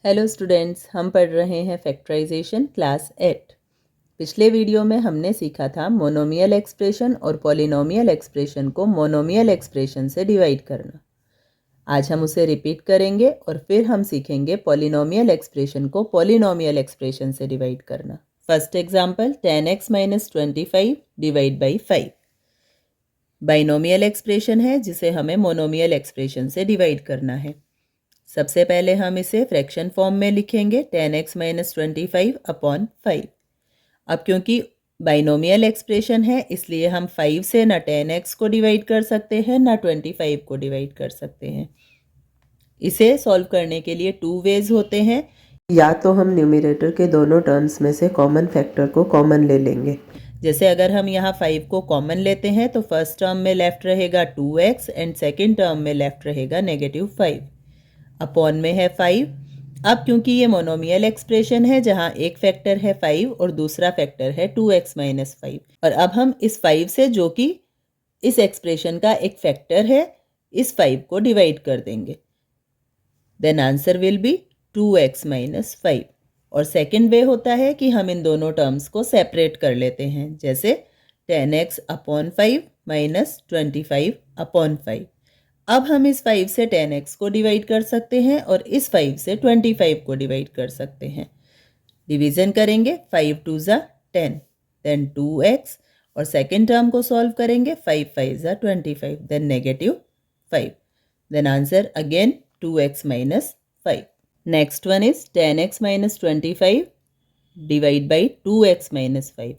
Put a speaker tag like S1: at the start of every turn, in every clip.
S1: Hello students, हम पढ़ रहे हैं फैक्टराइजेशन क्लास 8। पिछले वीडियो में हमने सीखा था मोनोमियल एक्सप्रेशन और पॉलिनोमियल एक्सप्रेशन को मोनोमियल एक्सप्रेशन से डिवाइड करना। आज हम उसे रिपीट करेंगे और फिर हम सीखेंगे पॉलिनोमियल एक्सप्रेशन को पॉलिनोमियल एक्सप्रेशन से डिवाइड करना। First example 10x - 25 divide by 5। Binomial expression है जिसे हमें मोनोमियल एक्सप्रेशन से डिवाइड करना है। सबसे पहले हम इसे फ्रैक्शन फॉर्म में लिखेंगे 10x - 25 अपॉन 5। अब क्योंकि बाइनोमियल एक्सप्रेशन है इसलिए हम 5 से ना 10x को डिवाइड कर सकते हैं ना 25 को डिवाइड कर सकते हैं। इसे सॉल्व करने के लिए 2 वेज होते हैं। या तो हम न्यूमरेटर के दोनों टर्म्स में से कॉमन फैक्टर को कॉमन ले लेंगे। जैसे अगर हम यहाँ 5 को कॉमन लेते हैं तो फर्स्ट टर्म में लेफ्ट रहेगा 2x एंड सेकेंड टर्म में लेफ्ट रहेगा -5। अपॉन में है 5। अब क्योंकि ये मोनोमियल एक्सप्रेशन है जहां एक फैक्टर है 5 और दूसरा फैक्टर है 2x - 5, और अब हम इस 5 से, जो कि इस एक्सप्रेशन का एक फैक्टर है, इस 5 को डिवाइड कर देंगे। Then answer will be 2x - 5। और सेकेंड वे होता है कि हम इन दोनों टर्म्स को सेपरेट कर लेते हैं, जैसे 10x अपॉन 5 माइनस 25 अपॉन 5। अब हम इस 5 से 10x को डिवाइड कर सकते हैं और इस 5 से 25 को डिवाइड कर सकते हैं। डिवीजन करेंगे 5 2 ज़ा 10, देन 2x, और सेकेंड टर्म को सॉल्व करेंगे 5 5 ज़ा 25, then -5। Then answer again 2x - 5। Next one is 10x - 25 divide by 2x - 5।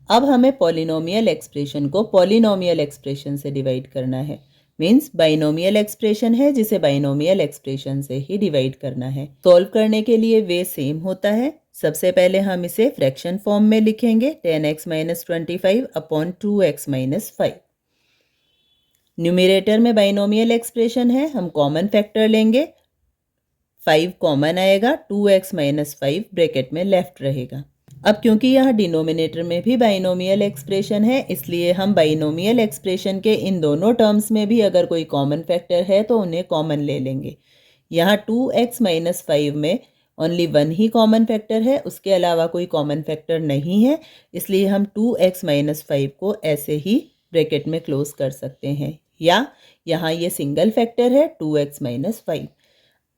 S1: अब हमें पॉलिनोमियल एक्सप्रेशन को पॉलिनोमियल एक्सप्रेशन से डिवाइड करना है। मीन्स बाइनोमियल एक्सप्रेशन है जिसे बाइनोमियल एक्सप्रेशन से ही डिवाइड करना है। सॉल्व करने के लिए वे सेम होता है। सबसे पहले हम इसे फ्रैक्शन फॉर्म में लिखेंगे 10x - 25 अपॉन 2x - 5। न्यूमरेटर में बाइनोमियल एक्सप्रेशन है, हम कॉमन फैक्टर लेंगे। 5 कॉमन आएगा, 2x - 5 ब्रैकेट में लेफ्ट रहेगा। अब क्योंकि यहाँ डिनोमिनेटर में भी बाइनोमियल एक्सप्रेशन है इसलिए हम बाइनोमियल एक्सप्रेशन के इन दोनों टर्म्स में भी अगर कोई कॉमन फैक्टर है तो उन्हें कॉमन ले लेंगे। यहाँ 2x - 5 में ओनली 1 ही कॉमन फैक्टर है, उसके अलावा कोई कॉमन फैक्टर नहीं है, इसलिए हम 2x - 5 को ऐसे ही ब्रैकेट में क्लोज कर सकते हैं। या यहाँ ये सिंगल फैक्टर है 2x - 5।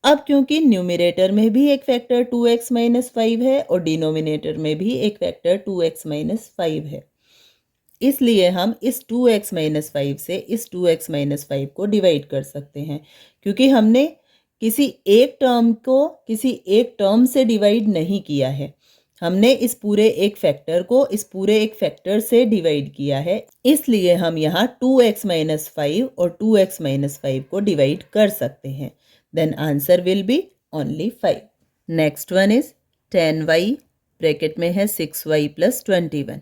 S1: अब क्योंकि न्यूमरेटर में भी एक फैक्टर 2x - 5 है और डिनोमिनेटर में भी एक फैक्टर 2x - 5 है, इसलिए हम इस 2x - 5 से इस 2x - 5 को डिवाइड कर सकते हैं। क्योंकि हमने किसी एक टर्म को किसी एक टर्म से डिवाइड नहीं किया है, हमने इस पूरे एक फैक्टर को इस पूरे एक फैक्टर से डिवाइड किया है, इसलिए हम यहाँ 2x - 5 और 2x - 5 को डिवाइड कर सकते हैं। Then answer will be only 5. Next one is 10y bracket में है 6y + 21,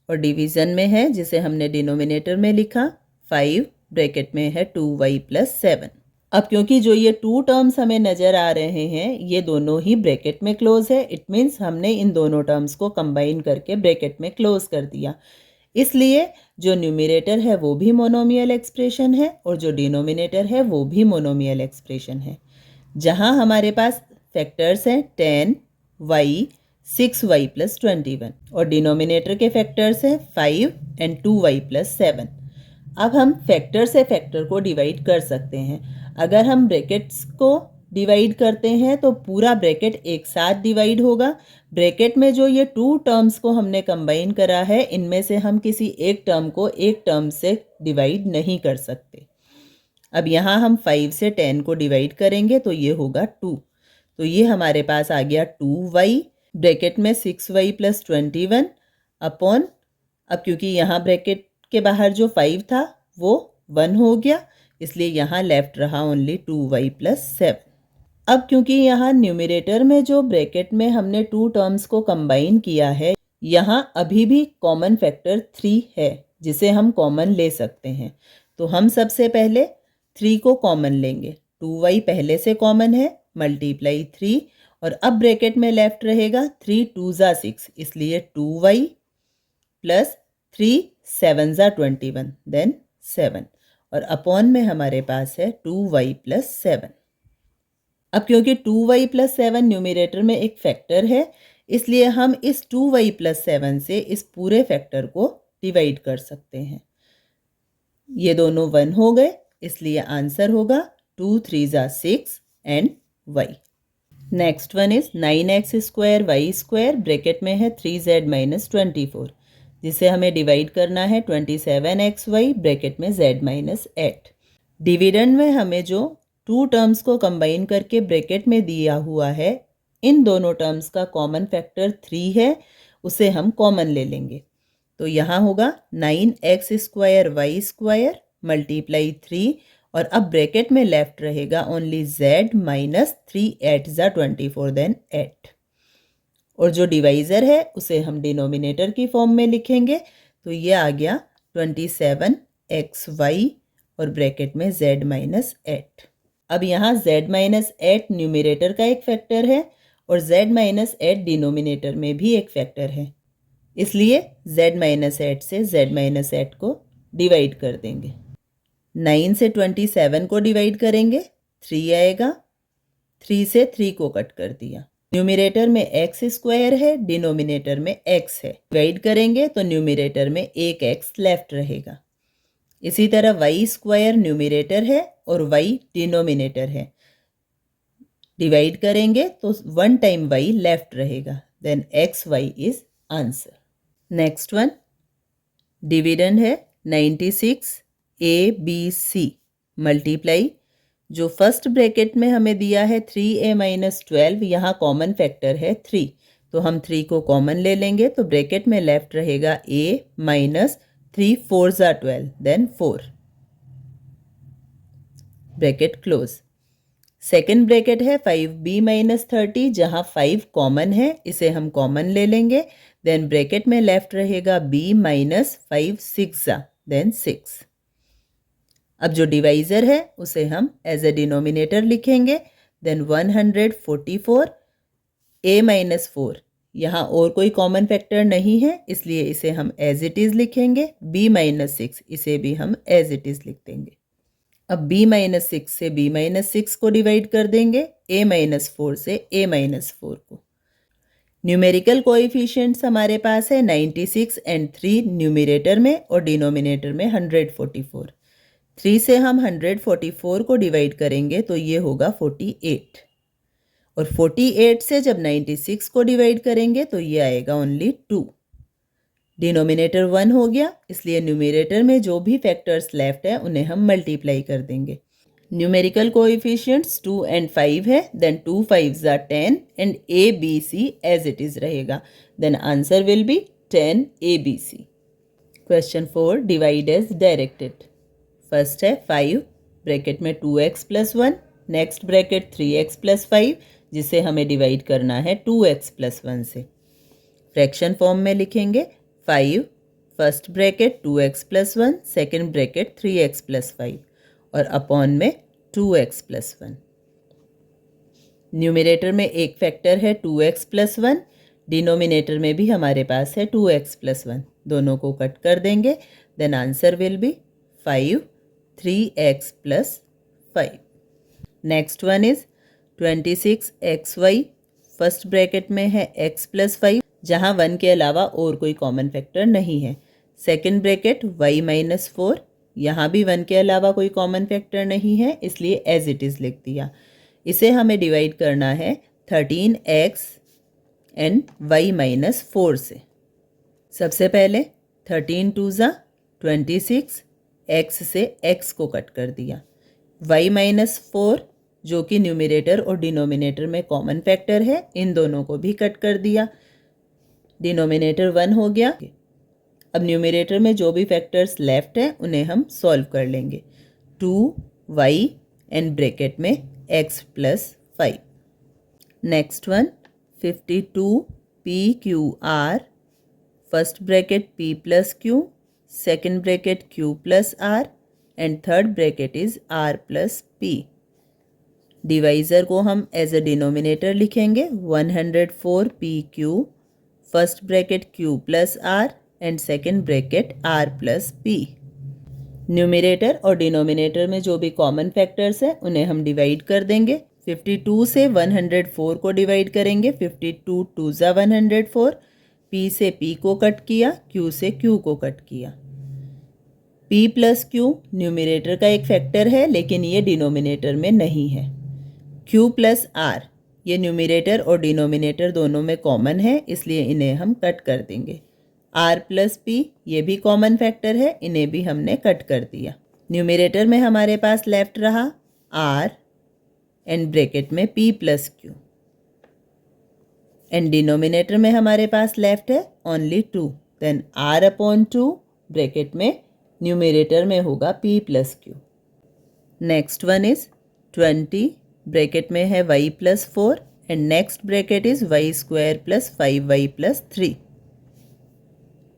S1: और डिवीजन में है जिसे हमने डिनोमिनेटर में लिखा 5 ब्रैकेट में है 2y + 7। अब क्योंकि जो ये 2 टर्म्स हमें नज़र आ रहे हैं ये दोनों ही ब्रैकेट में क्लोज है, इट मीन्स हमने इन दोनों टर्म्स को कंबाइन करके ब्रैकेट में क्लोज कर दिया, इसलिए जो न्यूमरेटर है वो भी मोनोमियल एक्सप्रेशन है और जो डिनोमिनेटर है वो भी मोनोमियल एक्सप्रेशन है। जहां हमारे पास फैक्टर्स हैं 10y 6y + 21 और डिनोमिनेटर के फैक्टर्स हैं 5 एंड 2y + 7। अब हम फैक्टर से फैक्टर को डिवाइड कर सकते हैं। अगर हम ब्रैकेट्स को डिवाइड करते हैं तो पूरा ब्रैकेट एक साथ डिवाइड होगा। ब्रैकेट में जो ये 2 टर्म्स को हमने कंबाइन करा है इनमें से हम किसी एक टर्म को एक टर्म से डिवाइड नहीं कर सकते। अब यहाँ हम 5 से 10 को डिवाइड करेंगे तो ये होगा 2, तो ये हमारे पास आ गया 2y ब्रैकेट में 6y + 21 अपॉन, अब क्योंकि यहाँ ब्रैकेट के बाहर जो 5 था वो 1 हो गया, इसलिए यहाँ लेफ्ट रहा ओनली 2y + 7। अब क्योंकि यहाँ न्यूमरेटर में जो ब्रैकेट में हमने 2 टर्म्स को कंबाइन किया है यहाँ अभी भी कॉमन फैक्टर 3 है जिसे हम कॉमन ले सकते हैं, तो हम सबसे पहले 3 को कॉमन लेंगे। 2y पहले से कॉमन है, मल्टीप्लाई 3, और अब ब्रैकेट में लेफ्ट रहेगा 3 2 ज़ा 6, इसलिए 2y + 3 7 ज़ा 21, देन 7, और अपॉन में हमारे पास है 2y + 7। अब क्योंकि 2y + 7 न्यूमरेटर में एक फैक्टर है, इसलिए हम इस 2y + 7 से इस पूरे फैक्टर को डिवाइड कर सकते हैं। ये दोनों 1 हो गए, इसलिए आंसर होगा 2 3 6 and y। Next one is 9x² y² bracket में है 3z - 24, जिसे हमें डिवाइड करना है 27xy ब्रैकेट में z - 8। डिविडेंड में हमें जो टू टर्म्स को कंबाइन करके ब्रैकेट में दिया हुआ है, इन दोनों टर्म्स का कॉमन फैक्टर 3 है, उसे हम कॉमन ले लेंगे। तो यहाँ होगा 9x² y² मल्टीप्लाई 3 और अब ब्रैकेट में लेफ्ट रहेगा ओनली z माइनस 3 8 ज़ा 24 देन 8। और जो डिवाइज़र है उसे हम डिनोमिनेटर की फॉर्म में लिखेंगे, तो ये आ गया 27xy और ब्रैकेट में z माइनस 8। अब यहाँ z माइनस 8 न्यूमरेटर का एक फैक्टर है और z माइनस 8 डिनोमिनेटर में भी एक फैक्टर है, इसलिए z माइनस 8 से z माइनस 8 को डिवाइड कर देंगे। 9 से 27 को डिवाइड करेंगे 3 आएगा, 3 से 3 को कट कर दिया। न्यूमरेटर में x² है, डिनोमिनेटर में x है, डिवाइड करेंगे तो न्यूमरेटर में एक x लेफ्ट रहेगा। इसी तरह y² न्यूमरेटर है और y डिनोमिनेटर है, डिवाइड करेंगे तो 1 टाइम y लेफ्ट रहेगा, then xy is answer. Next one dividend है 96 ABC मल्टीप्लाई, जो फर्स्ट ब्रैकेट में हमें दिया है 3a - 12, यहाँ कॉमन फैक्टर है 3, तो हम 3 को कॉमन ले लेंगे, तो ब्रैकेट में लेफ्ट रहेगा a माइनस 3 4 ज़ा 12 then 4 bracket close. Second bracket है 5b - 30, जहाँ 5 कॉमन है, इसे हम कॉमन ले लेंगे, देन ब्रैकेट में लेफ्ट रहेगा b माइनस 5 6 ज़ा देन 6। अब जो डिवाइज़र है उसे हम एज ए डिनोमिनेटर लिखेंगे, देन 144 a माइनस 4, यहाँ और कोई कॉमन फैक्टर नहीं है, इसलिए इसे हम एज इट इज़ लिखेंगे। b माइनस 6, इसे भी हम एज इट इज़ लिख देंगे। अब b माइनस 6 से b माइनस 6 को डिवाइड कर देंगे, a माइनस 4 से a माइनस 4 को। न्यूमेरिकल कोएफिशिएंट्स हमारे पास है 96 एंड 3 न्यूमरेटर में और डिनोमिनेटर में 144। 3 से हम 144 को डिवाइड करेंगे तो ये होगा 48, और 48 से जब 96 को डिवाइड करेंगे तो ये आएगा ओनली 2। डिनोमिनेटर 1 हो गया, इसलिए न्यूमरेटर में जो भी फैक्टर्स लेफ्ट है उन्हें हम मल्टीप्लाई कर देंगे। न्यूमेरिकल कोएफिशिएंट्स 2 एंड 5 है, देन 2 5 ज़ा 10 and ABC as it is रहेगा, then answer will be 10 ABC। Question 4 divide as directed. First है 5 ब्रैकेट में 2x + 1, नेक्स्ट ब्रैकेट 3x + 5, जिसे हमें डिवाइड करना है 2x + 1 से। फ्रैक्शन फॉर्म में लिखेंगे 5 first bracket 2x + 1, second bracket 3x + 5 और अपॉन में 2x + 1। न्यूमरेटर में एक फैक्टर है 2x + 1, डिनोमिनेटर में भी हमारे पास है 2x + 1, दोनों को कट कर देंगे, then answer will be 5 3x + 5। Next one is 26xy, first bracket में है x + 5, जहाँ 1 के अलावा और कोई कॉमन फैक्टर नहीं है। सेकेंड ब्रैकेट y - 4, यहाँ भी 1 के अलावा कोई कॉमन फैक्टर नहीं है, इसलिए एज इट इज़ लिख दिया। इसे हमें डिवाइड करना है 13x एंड y - 4 से। सबसे पहले 13 2 ज़ा 26, x से x को कट कर दिया, y - 4 जो कि न्यूमरेटर और डिनोमिनेटर में कॉमन फैक्टर है, इन दोनों को भी कट कर दिया, डिनोमिनेटर 1 हो गया। अब न्यूमरेटर में जो भी फैक्टर्स लेफ्ट हैं उन्हें हम सॉल्व कर लेंगे, 2y एंड ब्रैकेट में x + 5। Next one 52pqr, first bracket p + q, second bracket q + r and third bracket is r + p। Divisor को हम एज ए डिनोमिनेटर लिखेंगे 104pq, first bracket q + r and second bracket r + p। Numerator और denominator में जो भी common factors हैं उन्हें हम डिवाइड कर देंगे, 52 से 104 को डिवाइड करेंगे, 52 2 ज़ा 104, P से P को कट किया, Q से Q को कट किया। P प्लस Q न्यूमरेटर का एक फैक्टर है लेकिन ये डिनोमिनेटर में नहीं है। Q प्लस R ये न्यूमरेटर और डिनोमिनेटर दोनों में कॉमन है, इसलिए इन्हें हम कट कर देंगे। R प्लस P ये भी कॉमन फैक्टर है, इन्हें भी हमने कट कर दिया। न्यूमरेटर में हमारे पास लेफ्ट रहा R एंड ब्रैकेट में P plus Q and denominator में हमारे पास लेफ्ट है only 2, then R upon 2 bracket में न्यूमरेटर में होगा P plus Q। Next one is 20 bracket में है y plus 4 and next bracket is y square plus 5y plus 3।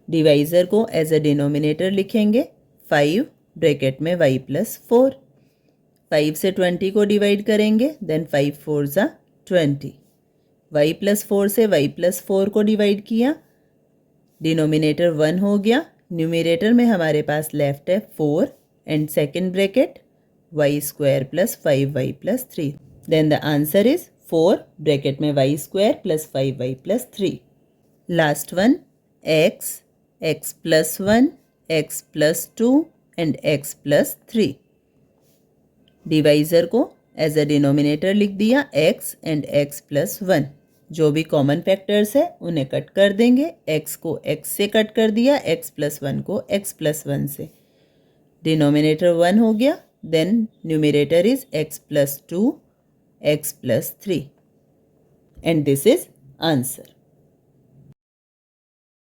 S1: Divisor को एज अ डिनोमिनेटर लिखेंगे 5 ब्रैकेट में y प्लस 4। 5 से 20 को डिवाइड करेंगे, देन 5 4 ज़ा 20। y प्लस 4 से y प्लस 4 को डिवाइड किया, डिनोमिनेटर 1 हो गया। न्यूमरेटर में हमारे पास लेफ्ट है 4 and second bracket y square plus 5y plus 3। Then the answer is 4 bracket में y square plus 5y plus 3। Last one x, x plus 1, x plus 2 and x plus 3। Divisor को as a denominator लिख दिया x and x plus 1। जो भी common factors है उन्हें cut कर देंगे। x को x से कट कर दिया, x प्लस 1 को x प्लस 1 से। डिनोमिनेटर 1 हो गया, then numerator is x plus 2, x plus 3 and this is answer.